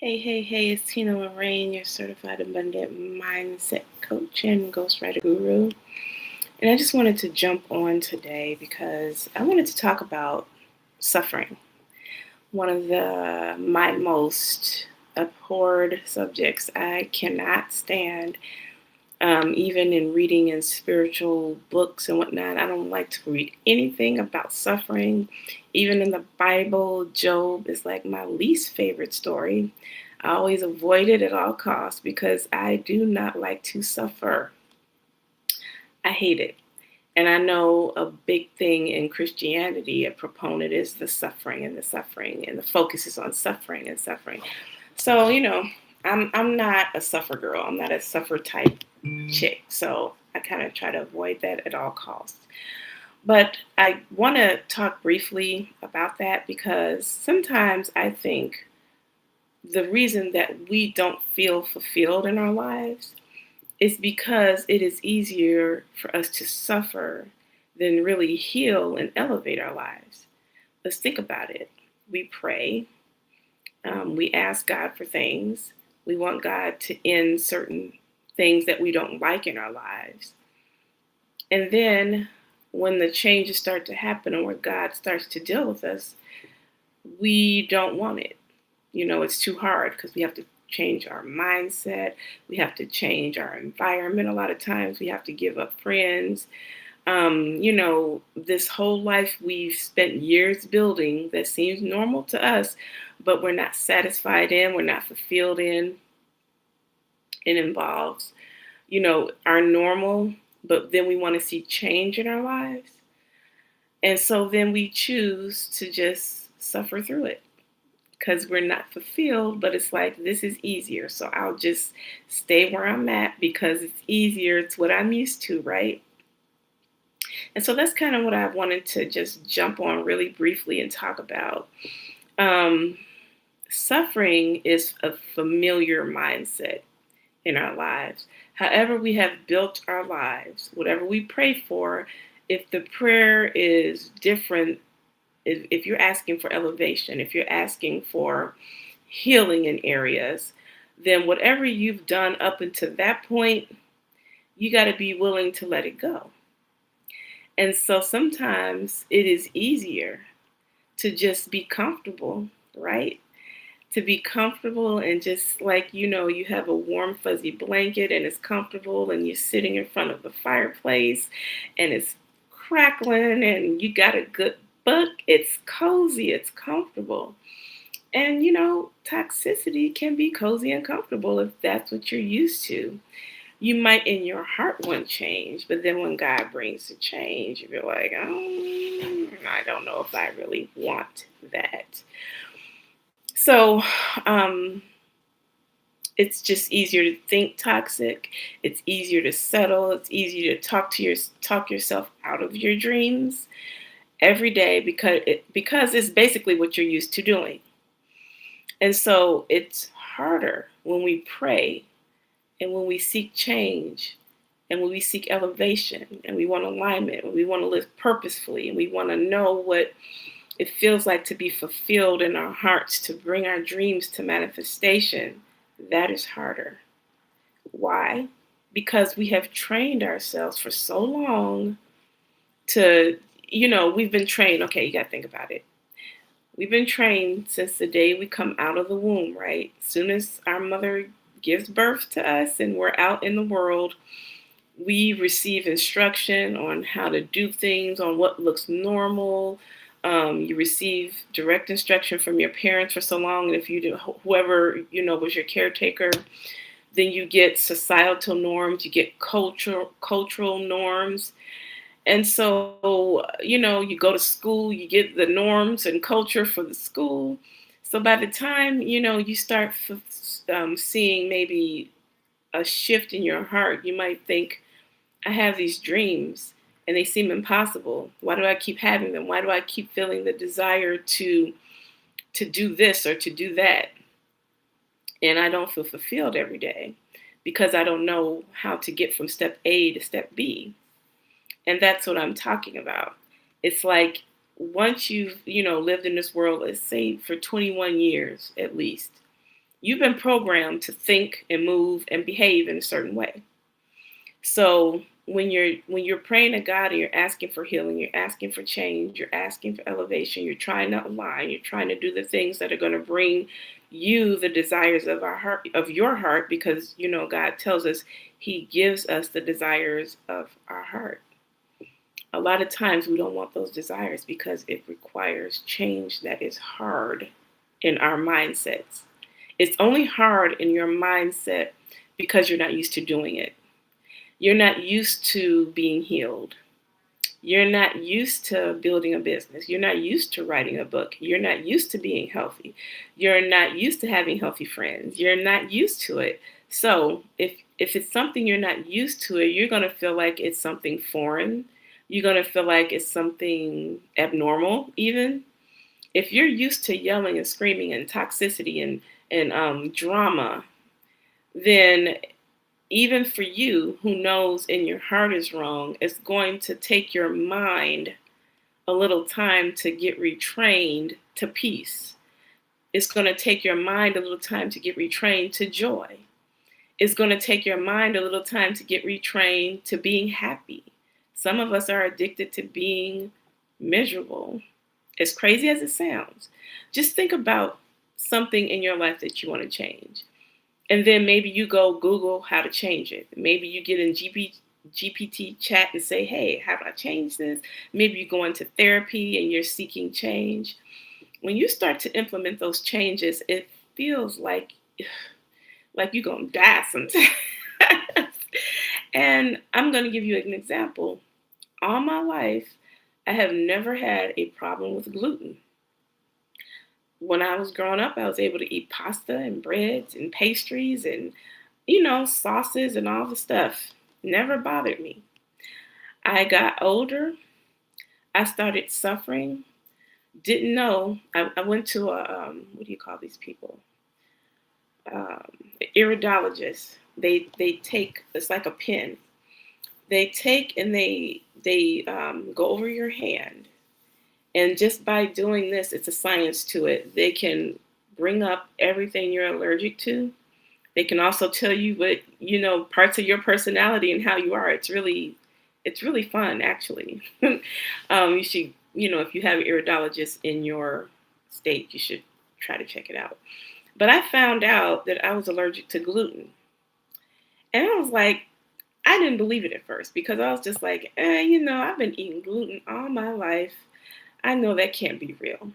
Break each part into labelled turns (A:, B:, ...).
A: Hey, it's Tina Lorraine, your certified abundant mindset coach and ghostwriter guru. And I just wanted to jump on today because I wanted to talk about suffering, one of my most abhorred subjects. I cannot stand, even in reading in spiritual books and whatnot. I don't like to read anything about suffering. Even in the Bible, Job is like my least favorite story. I always avoid it at all costs because I do not like to suffer. I hate it. And I know a big thing in Christianity, a proponent is the suffering and the suffering, and the focus is on suffering and suffering. So, I'm not a suffer girl. I'm not a suffer type chick. So I kind of try to avoid that at all costs. But I want to talk briefly about that because sometimes I think the reason that we don't feel fulfilled in our lives is because it is easier for us to suffer than really heal and elevate our lives. Let's think about it. We pray, we ask God for things, we want God to end certain things that we don't like in our lives. And then when the changes start to happen and where God starts to deal with us, we don't want it. It's too hard because we have to change our mindset. We have to change our environment. A lot of times we have to give up friends. This whole life we've spent years building that seems normal to us, but we're not satisfied in, we're not fulfilled in. It involves, our normal, but then we want to see change in our lives. And so then we choose to just suffer through it because we're not fulfilled, but it's like, this is easier. So I'll just stay where I'm at because it's easier. It's what I'm used to, right? And so that's kind of what I wanted to just jump on really briefly and talk about. Um, Suffering is a familiar mindset in our lives. However, we have built our lives, whatever we pray for, if the prayer is different, if you're asking for elevation, if you're asking for healing in areas, then whatever you've done up until that point, you got to be willing to let it go. And so sometimes it is easier to just be comfortable, right? To be comfortable and just like, you have a warm, fuzzy blanket and it's comfortable and you're sitting in front of the fireplace and it's crackling and you got a good book. It's cozy, it's comfortable. And, toxicity can be cozy and comfortable if that's what you're used to. You might in your heart want change, but then when God brings the change, you're like, oh, I don't know if I really want that. So, it's just easier to think toxic. It's easier to settle. It's easier to talk yourself out of your dreams every day because it's basically what you're used to doing. And so it's harder when we pray and when we seek change and when we seek elevation and we want alignment, when we want to live purposefully and we want to know what it feels like to be fulfilled in our hearts, to bring our dreams to manifestation. That is harder. Why? Because we have trained ourselves for so long to, we've been trained. Okay, you got to think about it. We've been trained since the day we come out of the womb, right? As soon as our mother gives birth to us and we're out in the world, we receive instruction on how to do things, on what looks normal. You receive direct instruction from your parents for so long. And if you do, whoever, was your caretaker, then you get societal norms, you get cultural norms. And so, you go to school, you get the norms and culture for the school. So by the time, you start seeing maybe a shift in your heart, you might think, I have these dreams and they seem impossible. Why do I keep having them? Why do I keep feeling the desire to do this or to do that? And I don't feel fulfilled every day because I don't know how to get from step A to step B. And that's what I'm talking about. It's like once you've, lived in this world, let's say for 21 years at least, You've been programmed to think and move and behave in a certain way. So when you're praying to God and you're asking for healing, you're asking for change, you're asking for elevation, you're trying to align, you're trying to do the things that are going to bring you the desires of our heart, of your heart, because God tells us He gives us the desires of our heart. A lot of times we don't want those desires because it requires change that is hard in our mindsets. It's only hard in your mindset because you're not used to doing it. You're not used to being healed. You're not used to building a business. You're not used to writing a book. You're not used to being healthy. You're not used to having healthy friends. You're not used to it. So if it's something you're not used to it, you're gonna feel like it's something foreign. You're gonna feel like it's something abnormal, even. If you're used to yelling and screaming and toxicity and drama, then even for you who knows in your heart is wrong, it's going to take your mind a little time to get retrained to peace. It's going to take your mind a little time to get retrained to joy. It's going to take your mind a little time to get retrained to being happy. Some of us are addicted to being miserable. As crazy as it sounds, just think about something in your life that you want to change. And then maybe you go Google how to change it. Maybe you get in GPT chat and say, hey, how do I change this? Maybe you go into therapy and you're seeking change. When you start to implement those changes, it feels like you're going to die sometimes. And I'm going to give you an example. All my life, I have never had a problem with gluten. When I was growing up, I was able to eat pasta and breads and pastries and, sauces and all the stuff. Never bothered me. I got older. I started suffering. Didn't know. I went to what do you call these people? Iridologist. They take, it's like a pen. They take and they go over your hand. And just by doing this, it's a science to it. They can bring up everything you're allergic to. They can also tell you what, parts of your personality and how you are. It's really fun, actually. You should, if you have an iridologist in your state, you should try to check it out. But I found out that I was allergic to gluten. And I was like, I didn't believe it at first because I was just like, I've been eating gluten all my life. I know that can't be real.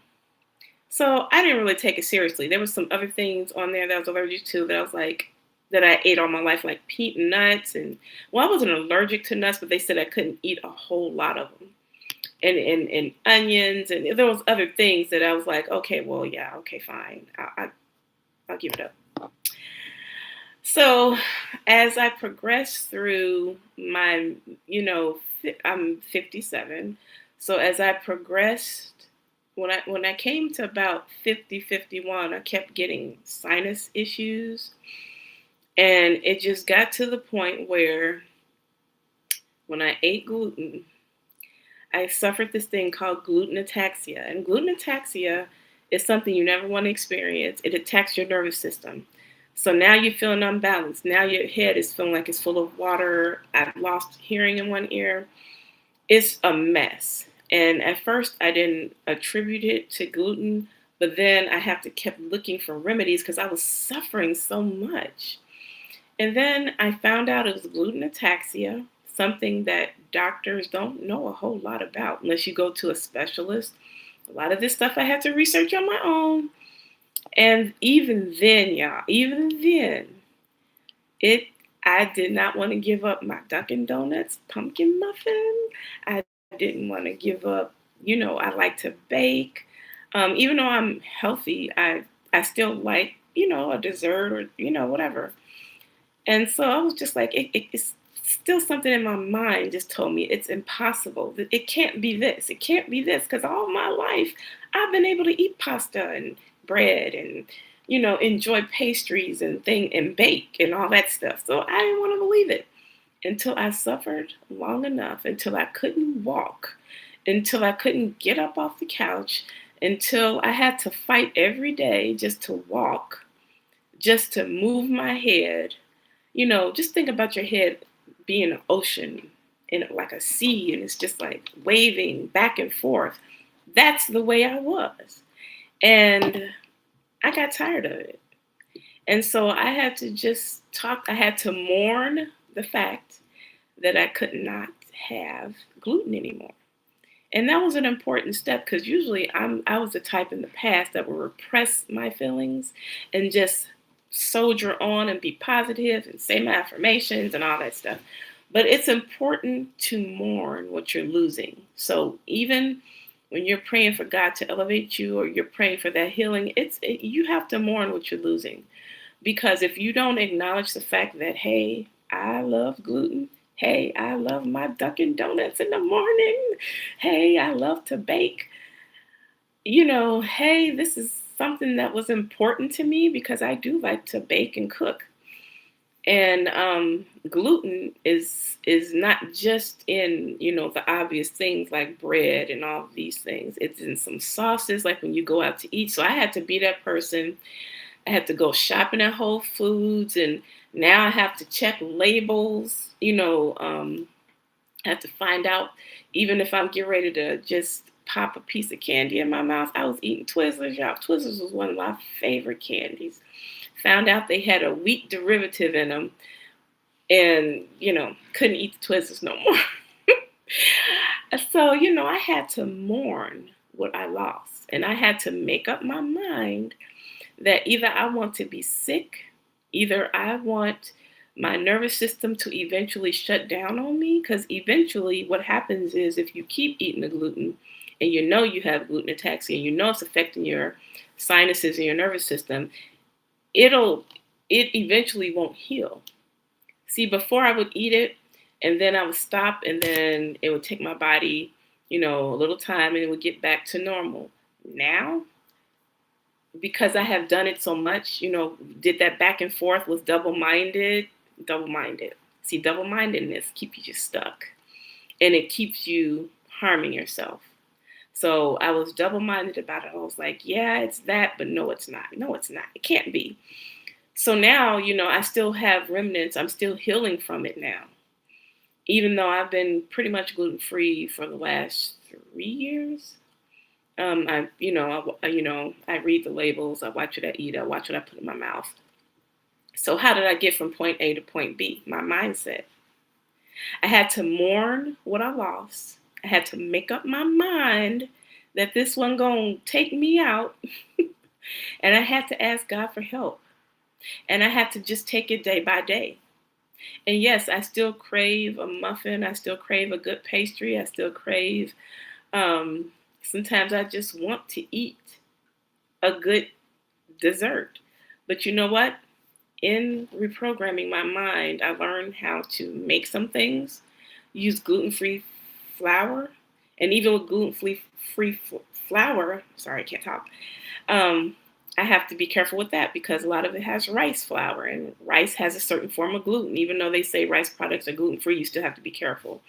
A: So I didn't really take it seriously. There was some other things on there that I was allergic to that I was like, that I ate all my life, like peanuts. And, well, I wasn't allergic to nuts, but they said I couldn't eat a whole lot of them. And onions. And there was other things that I was like, okay, well, yeah, okay, fine. I'll give it up. So as I progressed through my, I'm 57. So as I progressed, when I came to about 50, 51, I kept getting sinus issues. And it just got to the point where when I ate gluten, I suffered this thing called gluten ataxia. And gluten ataxia is something you never want to experience. It attacks your nervous system. So now you're feeling unbalanced. Now your head is feeling like it's full of water. I've lost hearing in one ear. It's a mess. And at first I didn't attribute it to gluten, but then I have to keep looking for remedies because I was suffering so much. And then I found out it was gluten ataxia, something that doctors don't know a whole lot about unless you go to a specialist. A lot of this stuff I had to research on my own. And even then, y'all, I did not want to give up my Dunkin' Donuts pumpkin muffin. I didn't want to give up, I like to bake. Even though I'm healthy, I still like, a dessert or, whatever. And so I was just like, it's still something in my mind just told me it's impossible. It can't be this. It can't be this. Because all my life, I've been able to eat pasta and bread and, enjoy pastries and bake and all that stuff. So I didn't want to believe it until I suffered long enough, until I couldn't walk, until I couldn't get up off the couch, until I had to fight every day just to walk. just to move my head. Just think about your head being an ocean in like a sea, and it's just like waving back and forth. That's the way I was. And I got tired of it. And so I had to I had to mourn the fact that I could not have gluten anymore. And that was an important step because usually I was the type in the past that would repress my feelings and just soldier on and be positive and say my affirmations and all that stuff. But it's important to mourn what you're losing. So even when you're praying for God to elevate you or you're praying for that healing, you have to mourn what you're losing. Because if you don't acknowledge the fact that, hey, I love gluten. Hey, I love my Dunkin' Donuts in the morning. Hey, I love to bake. Hey, this is something that was important to me because I do like to bake and cook. And gluten is not just in the obvious things like bread and all of these things. It's in some sauces, like when you go out to eat. So I had to be that person. I had to go shopping at Whole Foods, and now I have to check labels. I have to find out, even if I'm getting ready to just pop a piece of candy in my mouth. I was eating Twizzlers, y'all. Twizzlers was one of my favorite candies. Found out they had a wheat derivative in them, and couldn't eat the Twizzlers no more. So I had to mourn what I lost, and I had to make up my mind that either I want to be sick, either I want my nervous system to eventually shut down on me, because eventually what happens is if you keep eating the gluten and you have gluten ataxia and it's affecting your sinuses and your nervous system, it eventually won't heal. See, before I would eat it and then I would stop and then it would take my body, a little time and it would get back to normal. Now, because I have done it so much, did that back and forth, was double-minded. See, double-mindedness keeps you stuck and it keeps you harming yourself. So I was double-minded about it. I was like, yeah, it's that, but no, it's not. No, it's not. It can't be. So now, I still have remnants. I'm still healing from it now. Even though I've been pretty much gluten-free for the last 3 years. I read the labels. I watch what I eat. I watch what I put in my mouth. So how did I get from point A to point B? My mindset. I had to mourn what I lost. I had to make up my mind that this one gonna take me out. And I had to ask God for help. And I had to just take it day by day. And yes, I still crave a muffin. I still crave a good pastry. I still crave, sometimes I just want to eat a good dessert. But you know what? In reprogramming my mind, I learned how to make some things, use gluten-free flour, and even with gluten-free flour, sorry, I can't talk. I have to be careful with that because a lot of it has rice flour, and rice has a certain form of gluten. Even though they say rice products are gluten-free, you still have to be careful.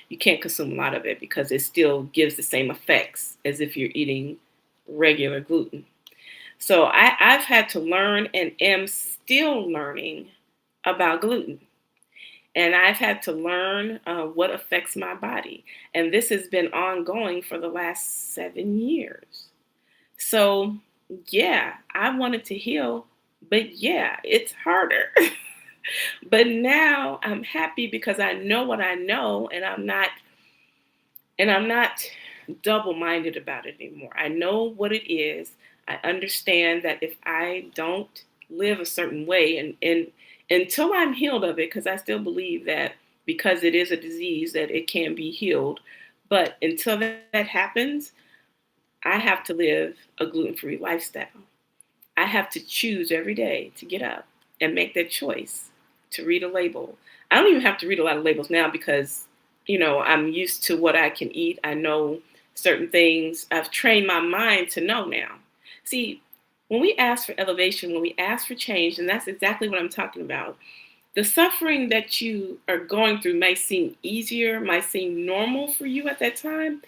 A: You can't consume a lot of it because it still gives the same effects as if you're eating regular gluten. So I've had to learn and am still learning about gluten. And I've had to learn what affects my body. And this has been ongoing for the last 7 years. So, yeah, I wanted to heal, but yeah, it's harder. But now I'm happy because I know what I know and I'm not double-minded about it anymore. I know what it is. I understand that if I don't live a certain way and until I'm healed of it, because I still believe that because it is a disease that it can be healed. But until that happens, I have to live a gluten-free lifestyle. I have to choose every day to get up and make that choice to read a label. I don't even have to read a lot of labels now because, I'm used to what I can eat. I know certain things. I've trained my mind to know now. See, when we ask for elevation, when we ask for change, and that's exactly what I'm talking about, the suffering that you are going through might seem easier, might seem normal for you at that time.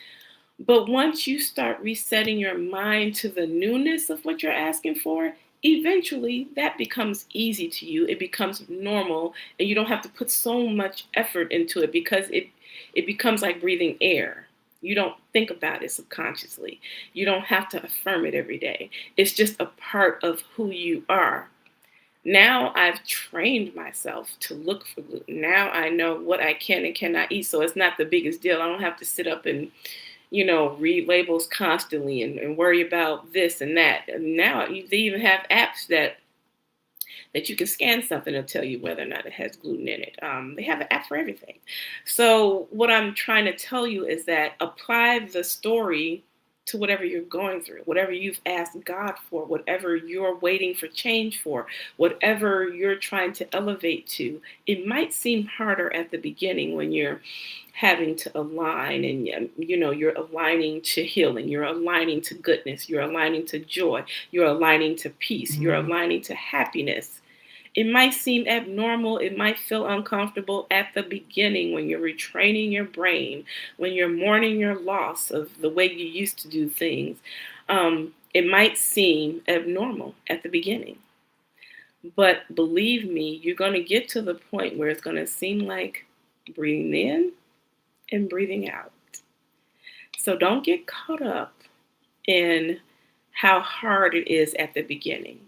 A: But once you start resetting your mind to the newness of what you're asking for, eventually that becomes easy to you. It becomes normal, and you don't have to put so much effort into it because it becomes like breathing air. You don't think about it subconsciously. You don't have to affirm it every day. It's just a part of who you are. Now I've trained myself to look for gluten. Now I know what I can and cannot eat. So it's not the biggest deal. I don't have to sit up and, read labels constantly and worry about this and that. And now they even have apps that you can scan something and tell you whether or not it has gluten in it. They have an app for everything. So what I'm trying to tell you is that apply the story to whatever you're going through, whatever you've asked God for, whatever you're waiting for change for, whatever you're trying to elevate to. It might seem harder at the beginning when you're having to align and you're aligning to healing, you're aligning to goodness, you're aligning to joy, you're aligning to peace, you're aligning to happiness. It might seem abnormal. It might feel uncomfortable at the beginning when you're retraining your brain, when you're mourning your loss of the way you used to do things. It might seem abnormal at the beginning. But believe me, you're going to get to the point where it's going to seem like breathing in and breathing out. So don't get caught up in how hard it is at the beginning.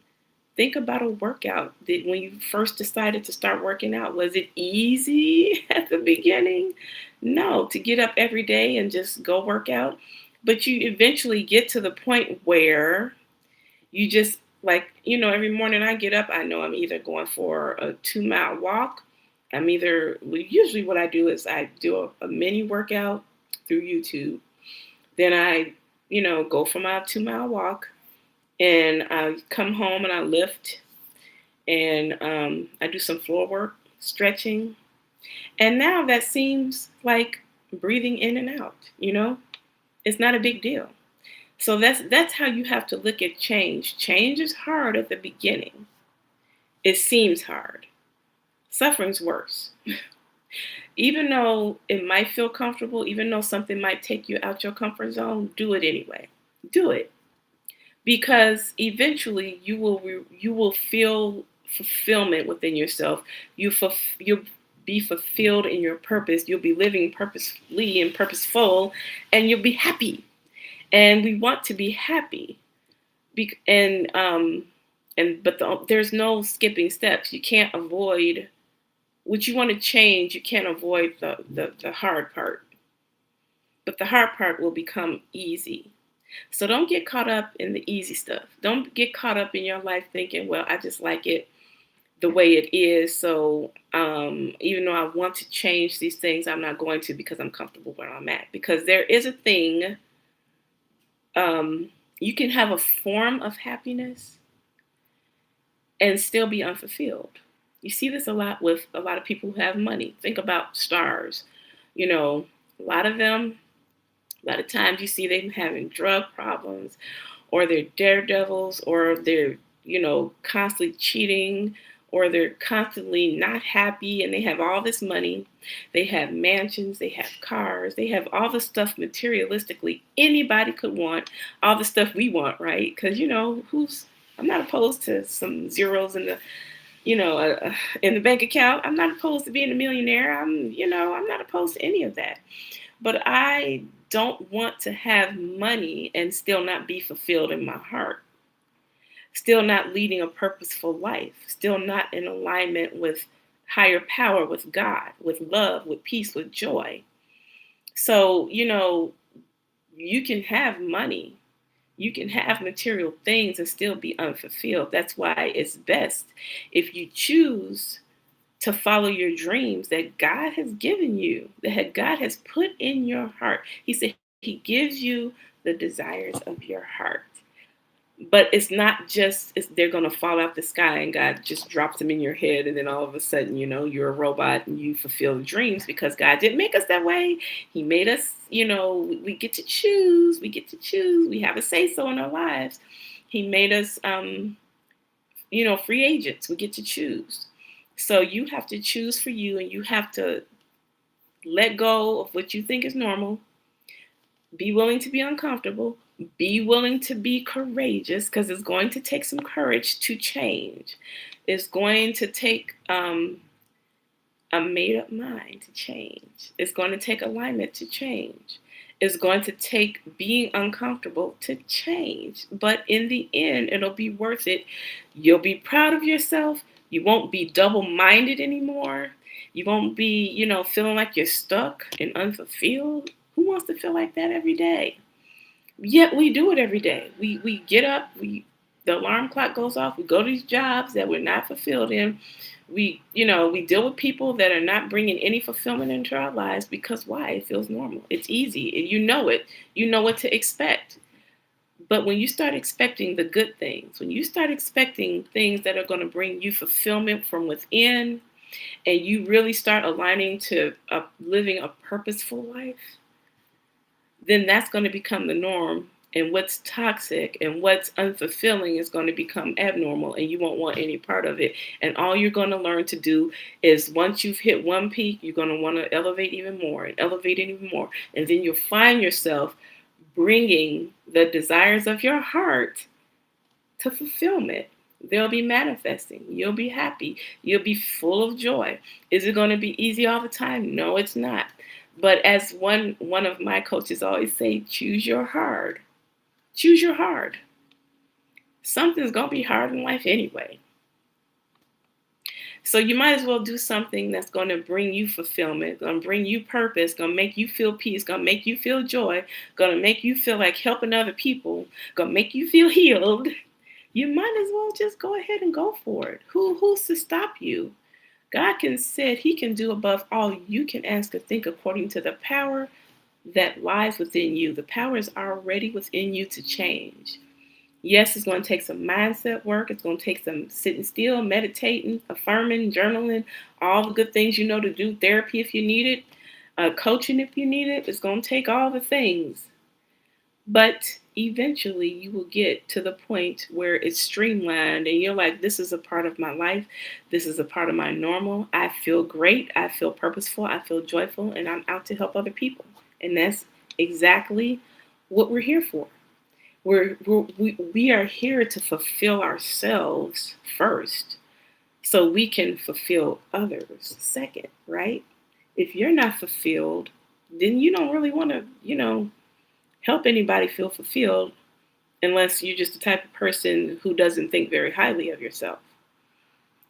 A: Think about a workout. When you first decided to start working out, was it easy at the beginning? No, to get up every day and just go work out. But you eventually get to the point where you just every morning I get up, I know I'm either going for a 2 mile walk. Usually what I do is I do a mini workout through YouTube. Then I, go for my 2 mile walk. And I come home and I lift and I do some floor work, stretching. And now that seems like breathing in and out. It's not a big deal. So that's how you have to look at change. Change is hard at the beginning. It seems hard. Suffering's worse. Even though it might feel comfortable, even though something might take you out your comfort zone, do it anyway. Do it. Because eventually you will feel fulfillment within yourself. You'll be fulfilled in your purpose. You'll be living purposefully and purposeful, and you'll be happy. And we want to be happy. There's no skipping steps. You can't avoid what you want to change. You can't avoid the hard part. But the hard part will become easy. So don't get caught up in the easy stuff. Don't get caught up in your life thinking, well, I just like it the way it is. So even though I want to change these things, I'm not going to because I'm comfortable where I'm at. Because there is a thing, you can have a form of happiness and still be unfulfilled. You see this a lot with a lot of people who have money. Think about stars. A lot of them, a lot of times you see them having drug problems, or they're daredevils, or they're, constantly cheating, or they're constantly not happy, and they have all this money. They have mansions, they have cars, they have all the stuff materialistically anybody could want, all the stuff we want, right? Because, I'm not opposed to some zeros in the bank account. I'm not opposed to being a millionaire. I'm not opposed to any of that. But I don't want to have money and still not be fulfilled in my heart, still not leading a purposeful life, still not in alignment with higher power, with God, with love, with peace, with joy. So, you can have money, you can have material things and still be unfulfilled. That's why it's best if you choose to follow your dreams that God has given you, that God has put in your heart. He said he gives you the desires of your heart. But it's not just they're going to fall out the sky and God just drops them in your head and then all of a sudden, you're a robot and you fulfill dreams, because God didn't make us that way. He made us, we get to choose. We get to choose. We have a say-so in our lives. He made us, free agents. We get to choose. So you have to choose for you, and you have to let go of what you think is normal. Be willing to be uncomfortable, Be willing to be courageous because it's going to take some courage to change. It's going to take a made up mind to change. It's going to take alignment to change. It's going to take being uncomfortable to change. But in the end, it'll be worth it. You'll be proud of yourself. You won't be double minded anymore. You won't be, feeling like you're stuck and unfulfilled. Who wants to feel like that every day? Yet we do it every day. We get up, the alarm clock goes off, we go to these jobs that we're not fulfilled in. We deal with people that are not bringing any fulfillment into our lives because why? It feels normal. It's easy. And you know it. You know what to expect. But when you start expecting the good things, when you start expecting things that are going to bring you fulfillment from within, and you really start aligning to living a purposeful life, then that's going to become the norm. And what's toxic and what's unfulfilling is going to become abnormal, and you won't want any part of it. And all you're going to learn to do is once you've hit one peak, you're going to want to elevate even more and elevate even more. And then you'll find yourself bringing the desires of your heart to fulfillment. They'll be manifesting. You'll be happy. You'll be full of joy. Is it going to be easy all the time? No, it's not. But as one of my coaches always say, choose your hard. Choose your hard. Something's going to be hard in life anyway. So you might as well do something that's going to bring you fulfillment, going to bring you purpose, going to make you feel peace, going to make you feel joy, going to make you feel like helping other people, going to make you feel healed. You might as well just go ahead and go for it. Who's to stop you? God said he can do above all you can ask or think according to the power that lies within you. The power is already within you to change. Yes, it's going to take some mindset work. It's going to take some sitting still, meditating, affirming, journaling, all the good things you know to do, therapy if you need it, coaching if you need it. It's going to take all the things. But eventually you will get to the point where it's streamlined and you're like, this is a part of my life. This is a part of my normal. I feel great. I feel purposeful. I feel joyful, and I'm out to help other people. And that's exactly what we're here for. We are here to fulfill ourselves first so we can fulfill others second, right? If you're not fulfilled, then you don't really want to, help anybody feel fulfilled unless you're just the type of person who doesn't think very highly of yourself.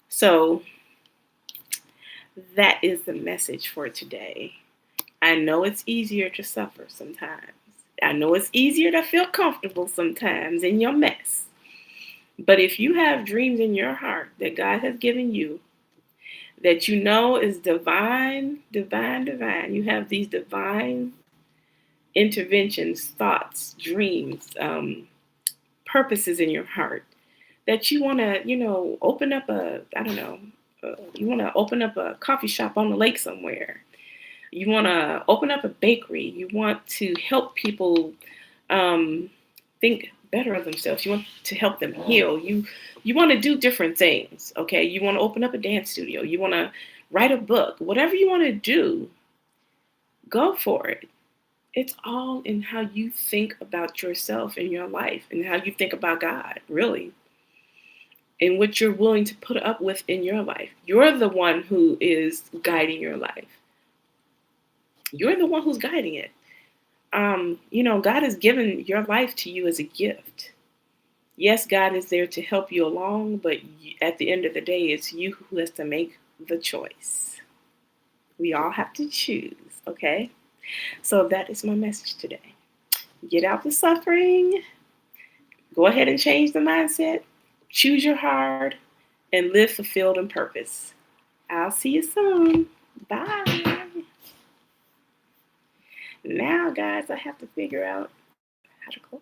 A: So that is the message for today. I know it's easier to suffer sometimes. I know it's easier to feel comfortable sometimes in your mess. But if you have dreams in your heart that God has given you, that you know is divine, you have these divine interventions, thoughts, dreams, purposes in your heart, that you want to, open up you want to open up a coffee shop on the lake somewhere. You want to open up a bakery. You want to help people think better of themselves. You want to help them heal. You want to do different things, okay? You want to open up a dance studio. You want to write a book. Whatever you want to do, go for it. It's all in how you think about yourself and your life and how you think about God, really, and what you're willing to put up with in your life. You're the one who is guiding your life. You're the one who's guiding it. God has given your life to you as a gift. Yes, God is there to help you along, but at the end of the day, it's you who has to make the choice. We all have to choose, okay? So that is my message today. Get out the suffering. Go ahead and change the mindset. Choose your hard and live fulfilled and purpose. I'll see you soon. Bye. Now, guys, I have to figure out how to close.